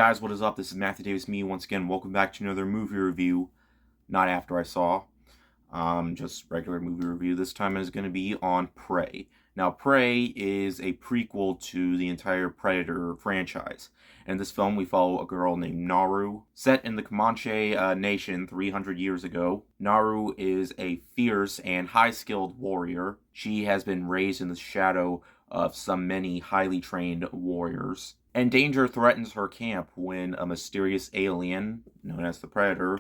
guys, what is up? This is Matthew Davis, me once again. Welcome back to another movie review. Not After I Saw, just regular movie review. This time is going to be on Prey. Now, Prey is a prequel to the entire Predator franchise. In this film, we follow a girl named Naru. Set in the Comanche Nation 300 years ago, Naru is a fierce and high-skilled warrior. She has been raised in the shadow of many highly trained warriors. And danger threatens her camp when a mysterious alien, known as the Predator,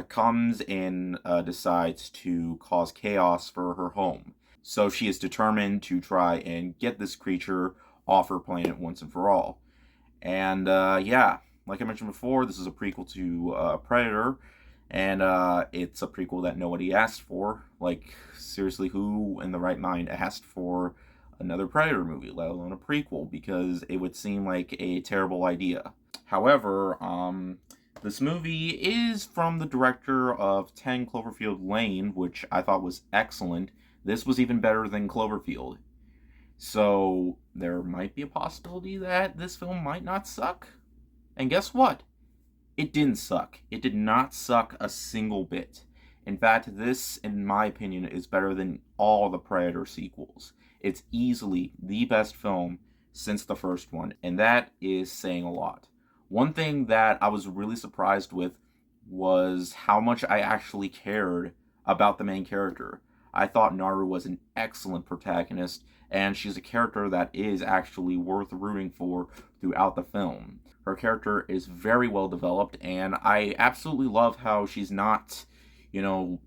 comes and decides to cause chaos for her home. So she is determined to try and get this creature off her planet once and for all. And yeah, like I mentioned before, this is a prequel to Predator, and it's a prequel that nobody asked for. Like, seriously, who in the right mind asked for another Predator movie, let alone a prequel, because it would seem like a terrible idea. However, this movie is from the director of 10 Cloverfield Lane, which I thought was excellent. This was even better than Cloverfield. So there might be a possibility that this film might not suck. And guess what? It didn't suck. It did not suck a single bit. In fact, this, in my opinion, is better than all the Predator sequels. It's easily the best film since the first one, and that is saying a lot. One thing that I was really surprised with was how much I actually cared about the main character. I thought Naru was an excellent protagonist, and she's a character that is actually worth rooting for throughout the film. Her character is very well developed, and I absolutely love how she's not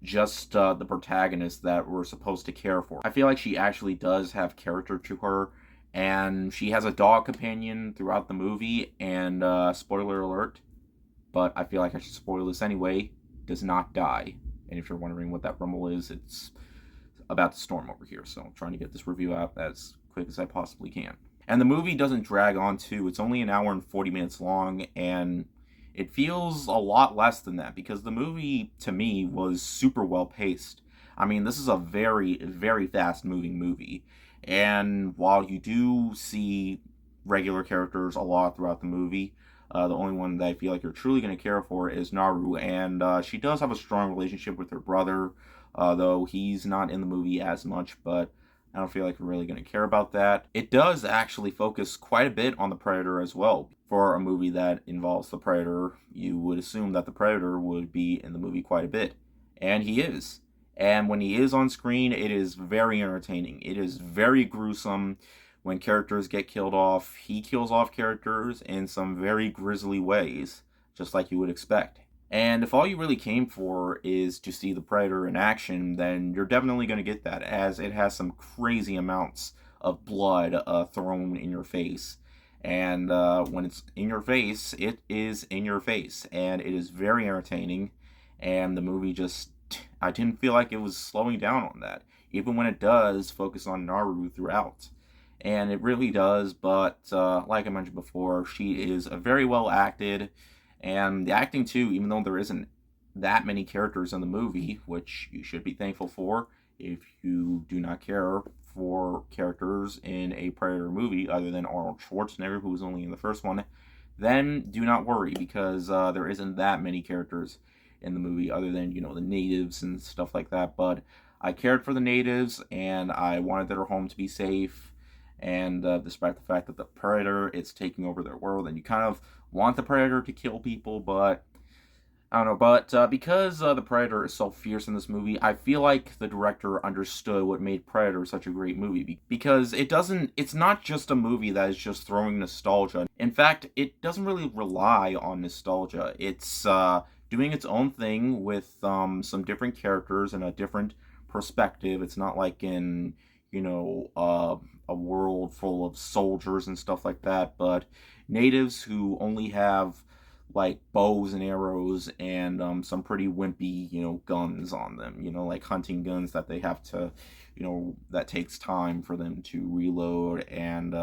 just the protagonist that we're supposed to care for. I feel like she actually does have character to her, and she has a dog companion throughout the movie, and spoiler alert, but I feel like I should spoil this anyway, does not die. And if you're wondering what that rumble is, it's about to storm over here, so I'm trying to get this review out as quick as I possibly can. And the movie doesn't drag on too. It's only an hour and 40 minutes long, and it feels a lot less than that because the movie, to me, was super well paced. I mean, this is a very, very fast moving movie. And while you do see regular characters a lot throughout the movie, the only one that I feel like you're truly going to care for is Naru. And she does have a strong relationship with her brother, though he's not in the movie as much, but I don't feel like we're really going to care about that. It does actually focus quite a bit on the Predator as well. For a movie that involves the Predator, you would assume that the Predator would be in the movie quite a bit. And he is. And when he is on screen, it is very entertaining. It is very gruesome when characters get killed off. He kills off characters in some very grisly ways, just like you would expect. And if all you really came for is to see the Predator in action, then you're definitely going to get that, as it has some crazy amounts of blood thrown in your face. And when it's in your face, it is in your face. And it is very entertaining. And the movie I didn't feel like it was slowing down on that, even when it does focus on Naru throughout. And it really does, but like I mentioned before, she is very well acted. And the acting too, even though there isn't that many characters in the movie, which you should be thankful for if you do not care for characters in a Predator movie other than Arnold Schwarzenegger, who was only in the first one, then do not worry, because there isn't that many characters in the movie other than, the natives and stuff like that. But I cared for the natives, and I wanted their home to be safe. And despite the fact that the Predator is taking over their world, and you kind of want the Predator to kill people, but I don't know. But because the Predator is so fierce in this movie, I feel like the director understood what made Predator such a great movie. Because it's not just a movie that is just throwing nostalgia. In fact, it doesn't really rely on nostalgia. It's doing its own thing with some different characters and a different perspective. It's not like in, a world full of soldiers and stuff like that, but natives who only have like bows and arrows and some pretty wimpy, guns on them, like hunting guns that they have to, that takes time for them to reload. And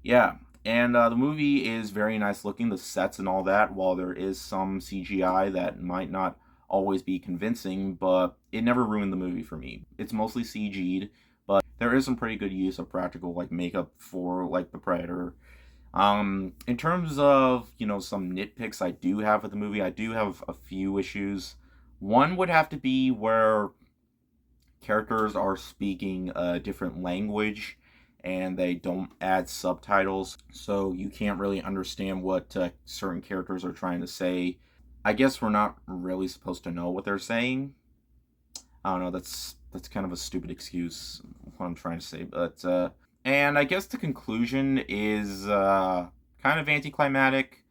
yeah, and the movie is very nice looking, the sets and all that, while there is some CGI that might not always be convincing, but it never ruined the movie for me. It's mostly CG'd, but there is some pretty good use of practical like makeup for like the Predator. In terms of, some nitpicks I do have with the movie, I do have a few issues. One would have to be where characters are speaking a different language and they don't add subtitles, so you can't really understand what certain characters are trying to say. I guess we're not really supposed to know what they're saying. I don't know. That's kind of a stupid excuse. What I'm trying to say, but and I guess the conclusion is kind of anticlimactic.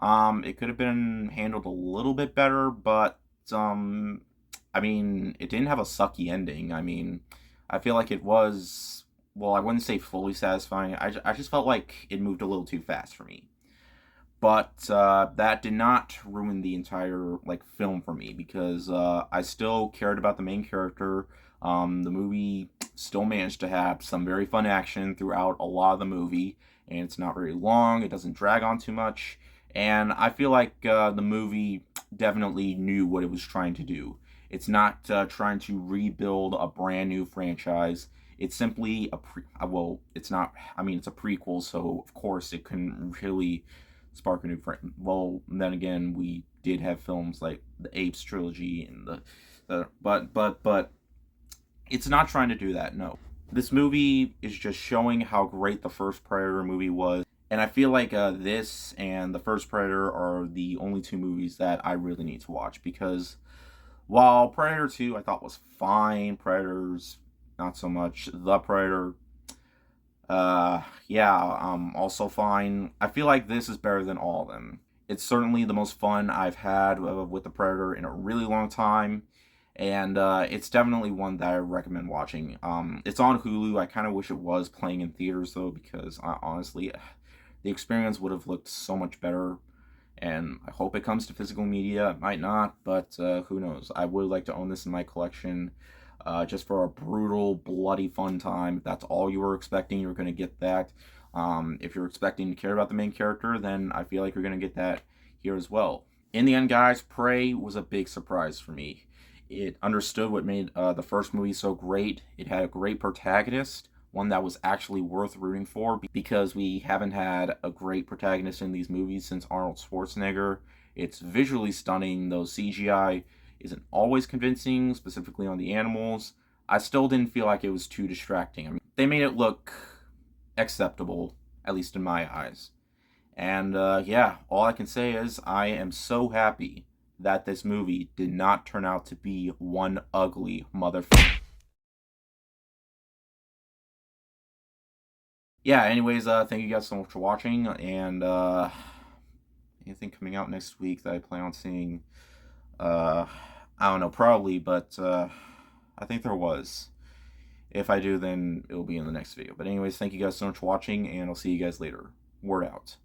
It could have been handled a little bit better, but I mean, it didn't have a sucky ending. I mean, I feel like it was, well, I wouldn't say fully satisfying. I just felt like it moved a little too fast for me. But that did not ruin the entire film for me because I still cared about the main character. The movie still managed to have some very fun action throughout a lot of the movie, and it's not very long. It doesn't drag on too much, and I feel like the movie definitely knew what it was trying to do. It's not trying to rebuild a brand new franchise. It's simply well, it's not. I mean, it's a prequel, so of course it couldn't really spark a new frame. Well, then again, we did have films like the Apes trilogy and but it's not trying to do that. No, this movie is just showing how great the first Predator movie was, and I feel like this and the first Predator are the only two movies that I really need to watch because while Predator 2 I thought was fine, Predators not so much. The Predator, yeah, also fine. I feel like this is better than all of them. It's certainly the most fun I've had with the Predator in a really long time, and it's definitely one that I recommend watching. It's on Hulu. I kind of wish it was playing in theaters though, because honestly, the experience would have looked so much better. And I hope it comes to physical media. It might not, but who knows? I would like to own this in my collection just for a brutal, bloody fun time. If that's all you were expecting, you're going to get that. If you're expecting to care about the main character, then I feel like you're going to get that here as well. In the end, guys, Prey was a big surprise for me. It understood what made the first movie so great. It had a great protagonist, one that was actually worth rooting for because we haven't had a great protagonist in these movies since Arnold Schwarzenegger. It's visually stunning, though CGI isn't always convincing, specifically on the animals. I still didn't feel like it was too distracting. I mean, they made it look acceptable, at least in my eyes. And yeah, all I can say is I am so happy that this movie did not turn out to be one ugly motherfucker. Yeah, anyways, thank you guys so much for watching, and anything coming out next week that I plan on seeing, uh, I don't know, probably, but I think there was. If I do, then it'll be in the next video. But anyways, thank you guys so much for watching, and I'll see you guys later. Word out.